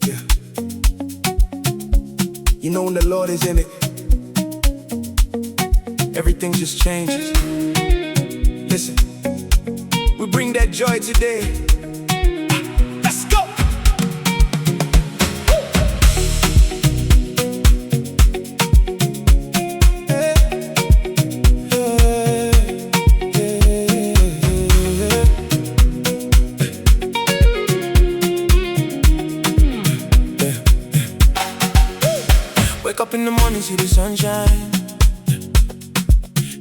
Yeah. You know when the Lord is in it, everything just changes. Listen, we bring that joy today. Let's go! Wake up in the morning, see the sunshine.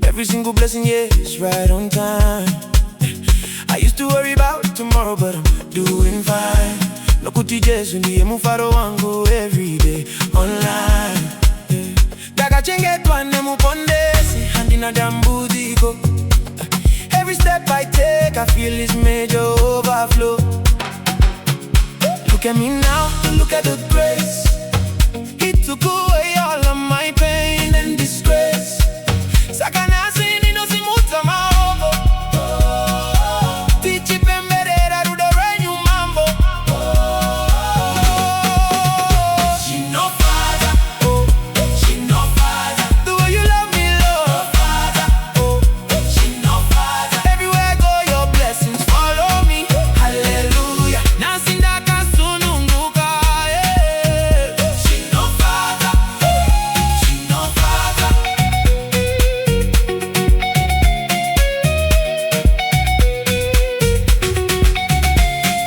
Every single blessing, yeah, it's right on time. I used to worry about tomorrow, but I'm doing fine. Lokuti Jesu ndiye mufaro wangu every day online. Daga chenge twane mupondesi, handi na dambudiko. Every step I take, I feel this major overflow. Look at me now, look at the grace. He took away all of my pain and disgrace. Sakanasi nino simuta maogo. Tichi pemberera rudo renyu mambo. Zvinofadza, Zvinofadza. The way you love me, Lord. Zvinofadza. Everywhere I go, your blessings follow me. Hallelujah. Nasindaka sununguka, yeah. Zvinofadza, Zvinofadza.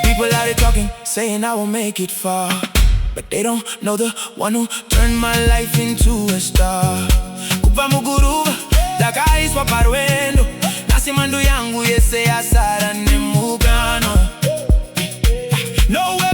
People out there talking, saying I won't make it far, but they don't know the one who turned my life into a star. Kupa muguruva, dakaiswa parwendo. Nasi mandu yangu yese asara nemugano. No way